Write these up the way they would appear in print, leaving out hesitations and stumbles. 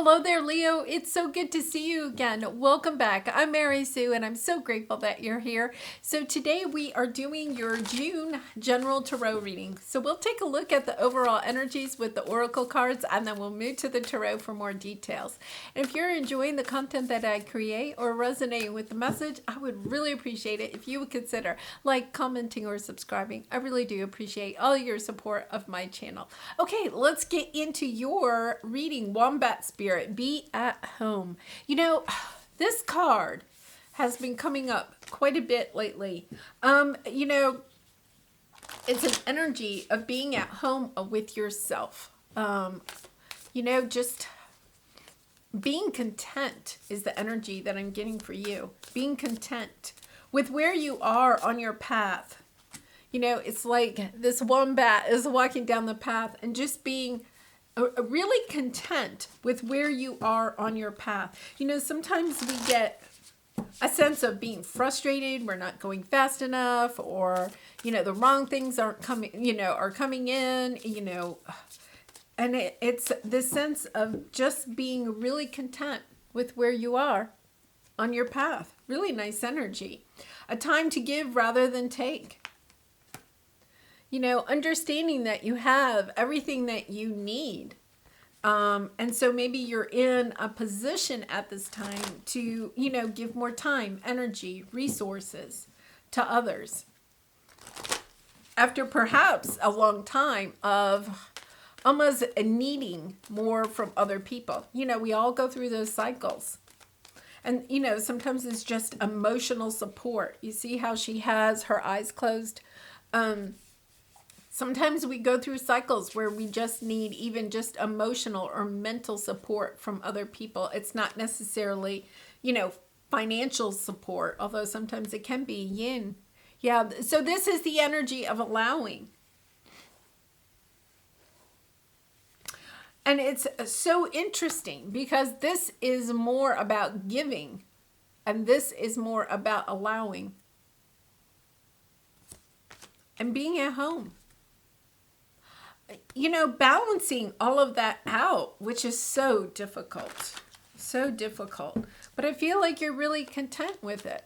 Hello there, Leo. It's so good to see you again. Welcome back. I'm Mary Sue, and I'm so grateful that you're here. So today we are doing your June general tarot reading. So we'll take a look at the overall energies with the oracle cards, and then we'll move to the tarot for more details. And if you're enjoying the content that I create or resonating with the message, I would really appreciate it if you would consider commenting, or subscribing. I really do appreciate all your support of my channel. Okay, let's get into your reading. Wombat Spirit, be at home. You know, this card has been coming up quite a bit lately. You know, it's an energy of being at home with yourself. You know, just being content is the energy that I'm getting for you. Being content with where you are on your path. You know, it's like this wombat is walking down the path and just being really content with where you are on your path. You know, sometimes we get a sense of being frustrated, we're not going fast enough, or, you know, the wrong things aren't coming, are coming in, and it's this sense of just being really content with where you are on your path. Really nice energy. A time to give rather than take. You know, understanding that you have everything that you need. And so maybe you're in a position at this time to, give more time, energy, resources to others. After perhaps a long time of almost needing more from other people. You know, we all go through those cycles. And, sometimes it's just emotional support. You see how she has her eyes closed? Sometimes we go through cycles where we just need even just emotional or mental support from other people. It's not necessarily, financial support, although sometimes it can be yin. Yeah, so this is the energy of allowing. And it's so interesting because this is more about giving and this is more about allowing and being at home. You know, balancing all of that out, which is so difficult. So difficult. But I feel like you're really content with it.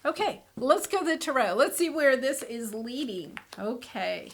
Okay, let's go to the tarot. Let's see where this is leading. Okay.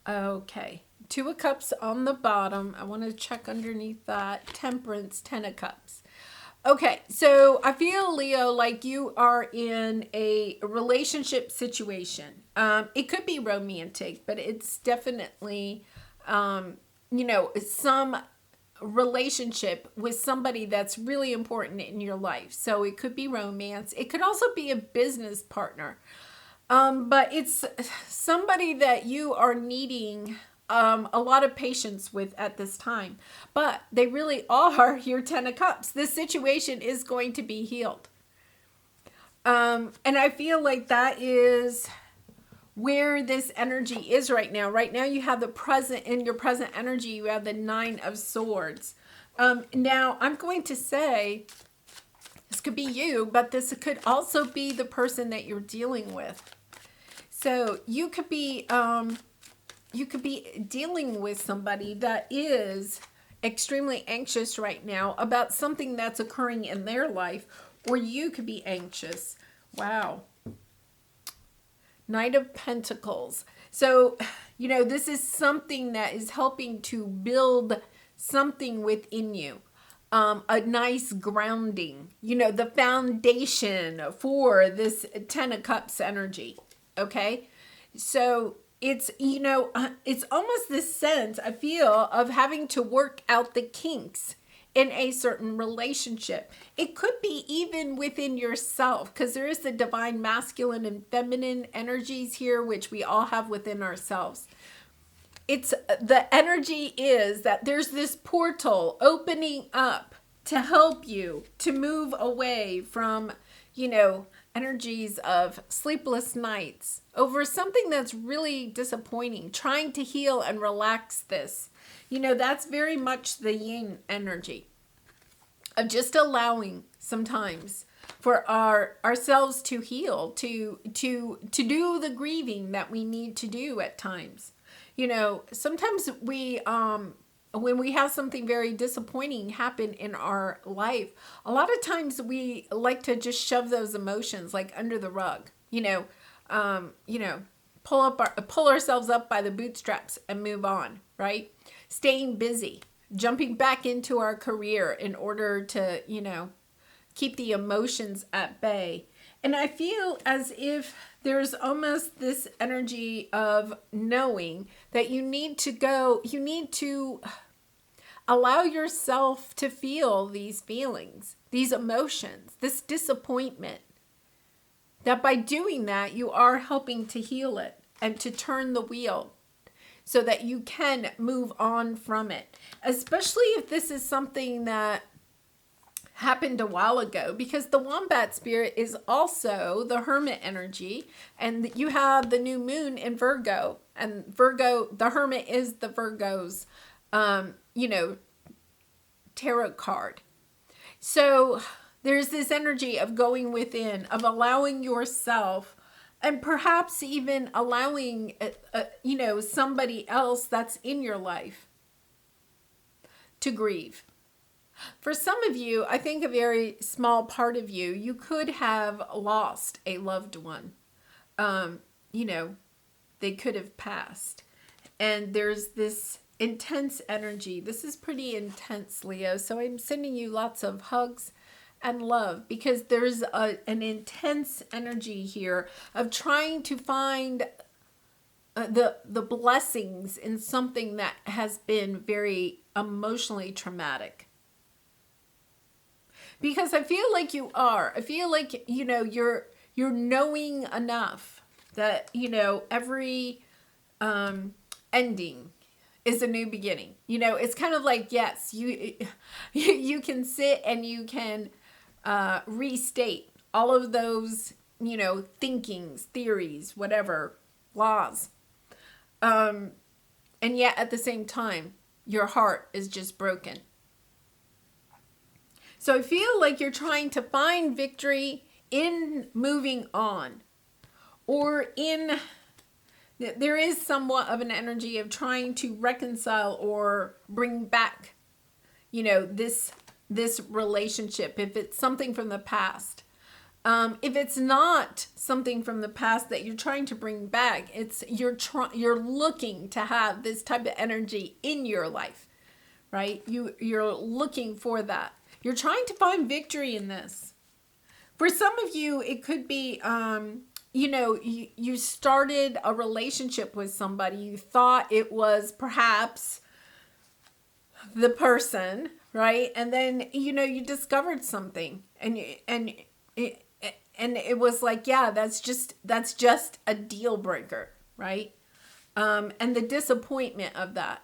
Okay. Two of Cups on the bottom. I want to check underneath that. Temperance, Ten of Cups. Okay, so I feel, Leo, like you are in a relationship situation. It could be romantic, but it's definitely, some relationship with somebody that's really important in your life. So it could be romance. It could also be a business partner. But it's somebody that you are needing a lot of patience with at this time. But they really are your Ten of Cups. This situation is going to be healed. And I feel like that is where this energy is right now. Right now you have the present, in your present energy, you have the Nine of Swords. Now I'm going to say, this could be you, but this could also be the person that you're dealing with. So you could be dealing with somebody that is extremely anxious right now about something that's occurring in their life, or you could be anxious. Wow. Knight of Pentacles. So, this is something that is helping to build something within you. A nice grounding, the foundation for this Ten of Cups energy. Okay. So it's, it's almost this sense, I feel, of having to work out the kinks in a certain relationship. It could be even within yourself, because there is the divine masculine and feminine energies here, which we all have within ourselves. It's the energy is that there's this portal opening up to help you to move away from, energies of sleepless nights over something that's really disappointing, trying to heal and relax this. That's very much the yin energy of just allowing sometimes for ourselves to heal, to do the grieving that we need to do at times. You know, sometimes we when we have something very disappointing happen in our life, a lot of times we like to just shove those emotions like under the rug. You know, pull ourselves up by the bootstraps and move on, right? Staying busy, jumping back into our career in order to, keep the emotions at bay. And I feel as if there's almost this energy of knowing that you need to allow yourself to feel these feelings, these emotions, this disappointment. That by doing that, you are helping to heal it and to turn the wheel so that you can move on from it. Especially if this is something that happened a while ago, because the wombat spirit is also the hermit energy, and you have the new moon in Virgo, and Virgo, the hermit is the Virgo's, tarot card. So there's this energy of going within, of allowing yourself, and perhaps even allowing, somebody else that's in your life to grieve. For some of you, I think a very small part of you, you could have lost a loved one. They could have passed. And there's this intense energy. This is pretty intense, Leo. So I'm sending you lots of hugs and love, because there's an intense energy here of trying to find the blessings in something that has been very emotionally traumatic. Because I feel like you are. I feel like, you're knowing enough that, every ending is a new beginning. It's kind of like, yes, you can sit and you can restate all of those, thinkings, theories, whatever, laws. And yet at the same time, your heart is just broken. So I feel like you're trying to find victory in moving on, or there is somewhat of an energy of trying to reconcile or bring back, this relationship, if it's something from the past. If it's not something from the past that you're trying to bring back, you're looking to have this type of energy in your life, right? You're looking for that. You're trying to find victory in this. For some of you, it could be, you started a relationship with somebody. You thought it was perhaps the person, right? And then, you discovered something, and it was like, yeah, that's just a deal breaker, right? And the disappointment of that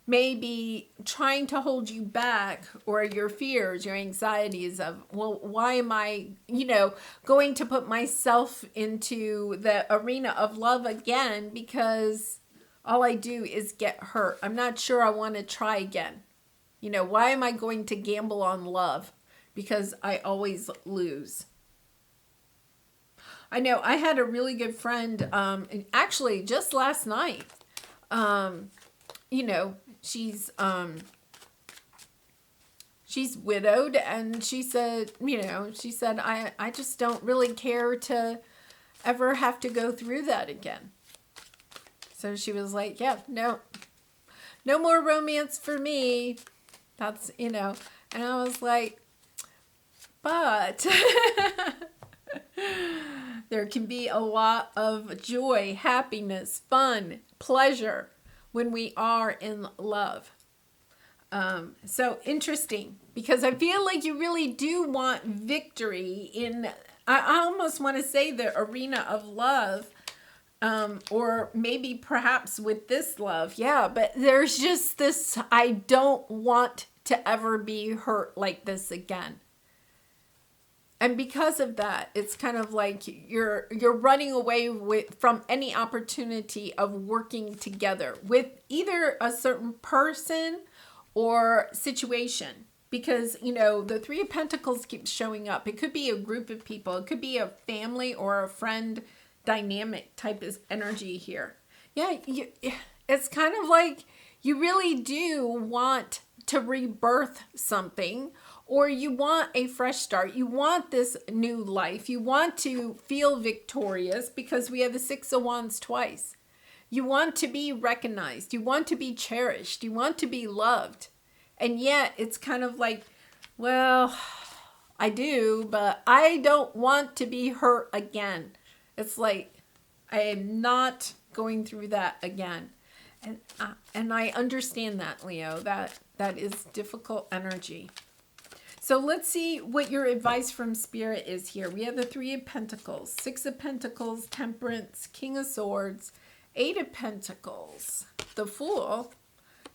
may be trying to hold you back, or your fears, your anxieties of, well, why am I, going to put myself into the arena of love again, because all I do is get hurt. I'm not sure I want to try again. Why am I going to gamble on love? Because I always lose. I know I had a really good friend, actually just last night, she's widowed, and she said, I just don't really care to ever have to go through that again. So she was like, yeah, no more romance for me. That's, and I was like, but there can be a lot of joy, happiness, fun, pleasure when we are in love. So interesting, because I feel like you really do want victory in, I almost want to say, the arena of love, or maybe perhaps with this love. Yeah, but there's just this, I don't want to ever be hurt like this again. And because of that, it's kind of like you're running away from any opportunity of working together with either a certain person or situation. because, you know, the Three of Pentacles keeps showing up. It could be a group of people. It could be a family or a friend dynamic type of energy here. Yeah, it's kind of like you really do want to rebirth something, or you want a fresh start. You want this new life. You want to feel victorious because we have the Six of Wands twice. You want to be recognized. You want to be cherished. You want to be loved. And yet it's kind of like, well, I do, but I don't want to be hurt again. It's like, I am not going through that again. And I understand that, Leo, that is difficult energy. So let's see what your advice from Spirit is here. We have the Three of Pentacles, Six of Pentacles, Temperance, King of Swords, Eight of Pentacles, the Fool,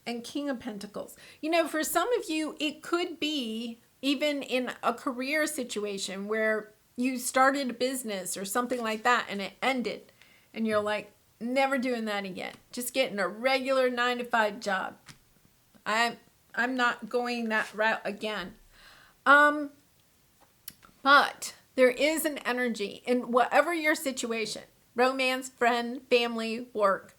and King of Pentacles. You know, for some of you, it could be even in a career situation where you started a business or something like that and it ended. And you're like, never doing that again. Just getting a regular 9-to-5 job. I'm not going that route again. But there is an energy in whatever your situation, romance, friend, family, work,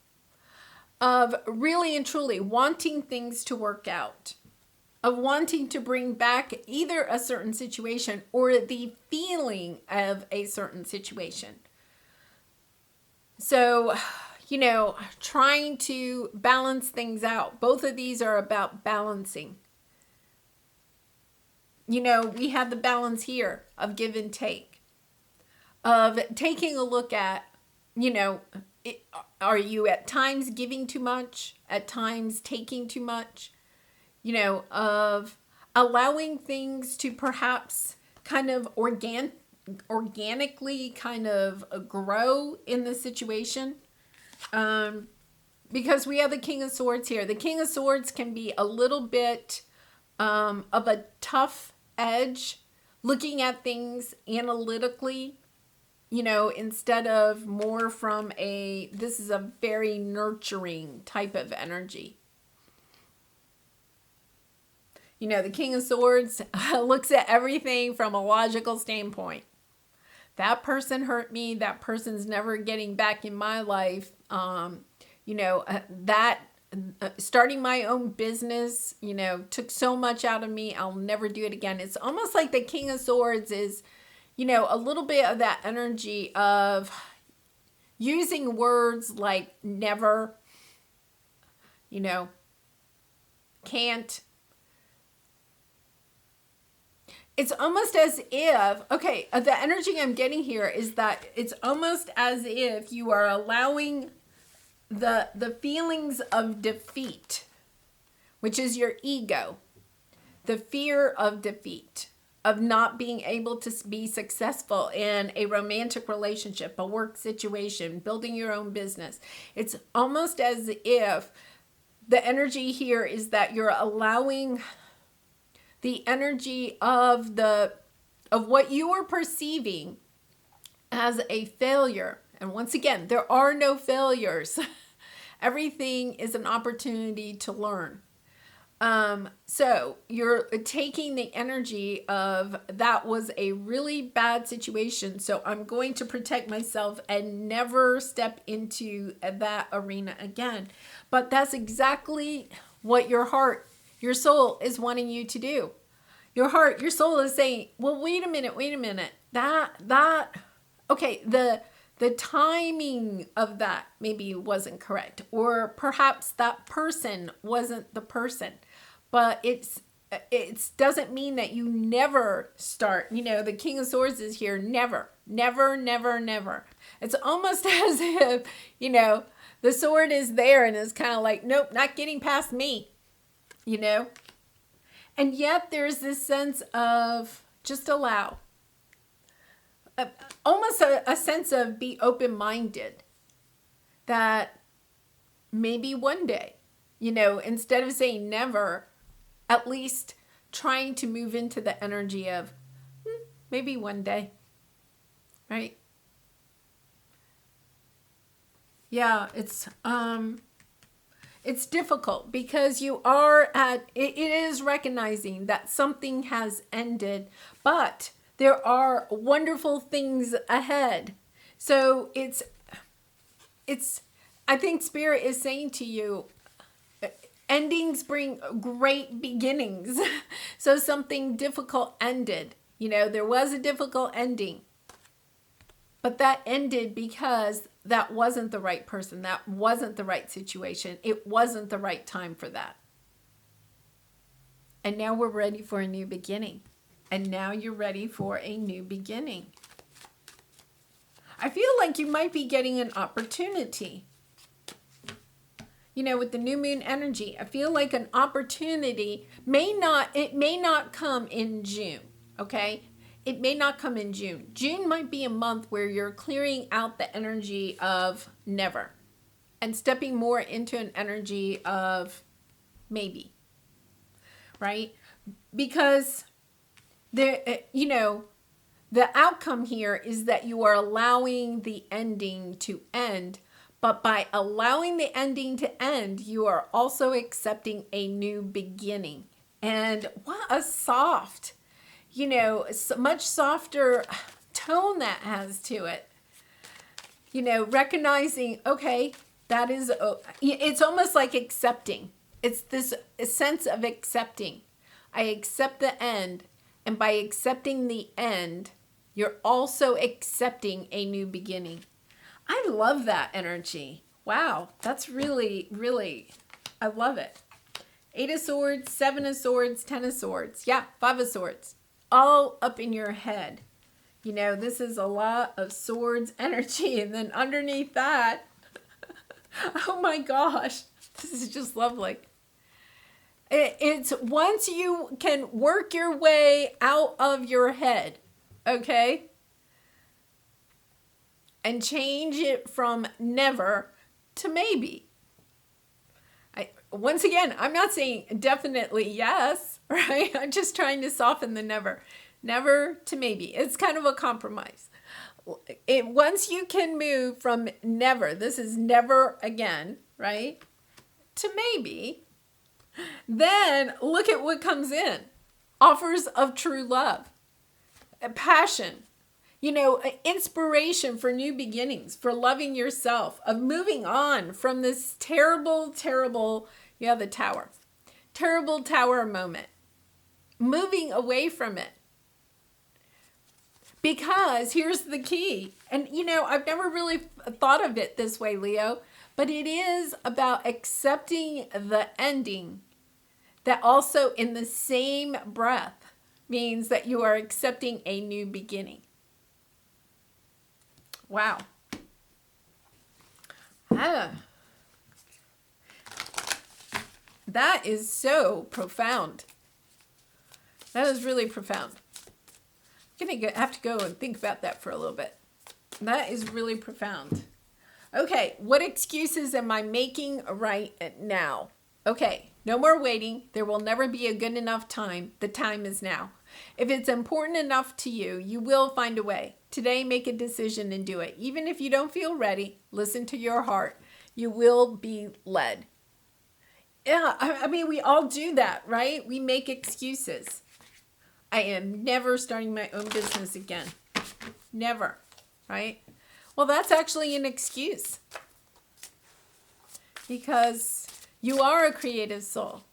of really and truly wanting things to work out, of wanting to bring back either a certain situation or the feeling of a certain situation. So, you know, trying to balance things out. Both of these are about balancing. You know, we have the balance here of give and take, of taking a look at, you know, are you at times giving too much, at times taking too much, you know, of allowing things to perhaps kind of organically kind of grow in the situation. Because we have the King of Swords here. The King of Swords can be a little bit of a tough edge, looking at things analytically, you know, instead of more from this is a very nurturing type of energy. You know, the King of Swords looks at everything from a logical standpoint. That person hurt me. That person's never getting back in my life. You know, starting my own business, you know, took so much out of me. I'll never do it again. It's almost like the King of Swords is, you know, a little bit of that energy of using words like never, you know, can't. It's almost as if, okay, the energy I'm getting here is that it's almost as if you are allowing the feelings of defeat, which is your ego, the fear of defeat, of not being able to be successful in a romantic relationship, a work situation, building your own business. It's almost as if the energy here is that you're allowing the energy of what you are perceiving as a failure. And once again, there are no failures. Everything is an opportunity to learn. So you're taking the energy of that was a really bad situation, so I'm going to protect myself and never step into that arena again. But that's exactly what your heart, your soul is wanting you to do. Your heart, your soul is saying, well, wait a minute. Okay, the timing of that maybe wasn't correct, or perhaps that person wasn't the person, but it doesn't mean that you never start. You know, the King of Swords is here. Never. It's almost as if, you know, the sword is there and it's kind of like, nope, not getting past me, you know? And yet there's this sense of just allow. Almost a sense of be open-minded, that maybe one day, you know, instead of saying never, at least trying to move into the energy of maybe one day, right? It's difficult because you are it is recognizing that something has ended, but there are wonderful things ahead. So I think Spirit is saying to you, endings bring great beginnings. So something difficult ended. There was a difficult ending, but that ended because that wasn't the right person. That wasn't the right situation. It wasn't the right time for that. And now we're ready for a new beginning. And now you're ready for a new beginning. I feel like you might be getting an opportunity. With the new moon energy, I feel like an opportunity may not come in June, okay? It may not come in June. June might be a month where you're clearing out the energy of never and stepping more into an energy of maybe, right? Because the outcome here is that you are allowing the ending to end. But by allowing the ending to end, you are also accepting a new beginning. And what a soft, much softer tone that has to it. Recognizing, okay, that is, it's almost like accepting. It's this sense of accepting. I accept the end. And by accepting the end, you're also accepting a new beginning. I love that energy. Wow, that's really, really, I love it. 8 of Swords, 7 of Swords, 10 of Swords. Yeah, 5 of Swords. All up in your head. This is a lot of swords energy. And then underneath that, oh my gosh, this is just lovely. It's once you can work your way out of your head, okay? And change it from never to maybe. Once again, I'm not saying definitely yes, right? I'm just trying to soften the never. Never to maybe. It's kind of a compromise. Once you can move from never, this is never again, right? To maybe, then look at what comes in. Offers of true love, passion, inspiration for new beginnings, for loving yourself, of moving on from this terrible, the tower, terrible tower moment, moving away from it. Because here's the key, and I've never really thought of it this way, Leo, but it is about accepting the ending that also in the same breath means that you are accepting a new beginning. Wow. That is so profound. That is really profound. I'm going to have to go and think about that for a little bit. That is really profound. Okay, what excuses am I making right now? Okay, no more waiting. There will never be a good enough time. The time is now. If it's important enough to you, you will find a way. Today, make a decision and do it. Even if you don't feel ready, listen to your heart. You will be led. Yeah, I mean, we all do that, right? We make excuses. I am never starting my own business again. Never, right? Well, that's actually an excuse. Because you are a creative soul,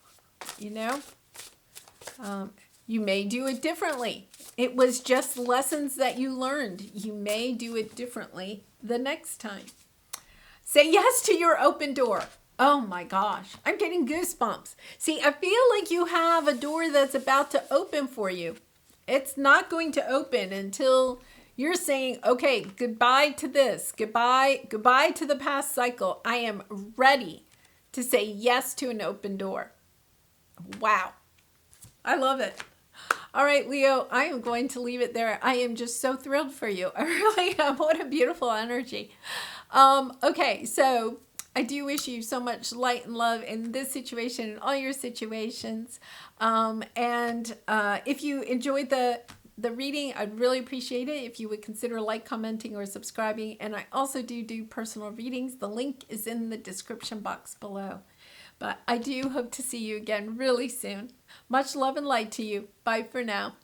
You may do it differently. It was just lessons that you learned. You may do it differently the next time. Say yes to your open door. Oh my gosh, I'm getting goosebumps. See, I feel like you have a door that's about to open for you. It's not going to open until you're saying, okay, goodbye to this. Goodbye to the past cycle. I am ready to say yes to an open door. Wow. I love it. All right, Leo, I am going to leave it there. I am just so thrilled for you. I really am. What a beautiful energy. Okay, so I do wish you so much light and love in this situation and all your situations. If you enjoyed the reading, I'd really appreciate it if you would consider commenting, or subscribing. And I also do personal readings. The link is in the description box below. But I do hope to see you again really soon. Much love and light to you. Bye for now.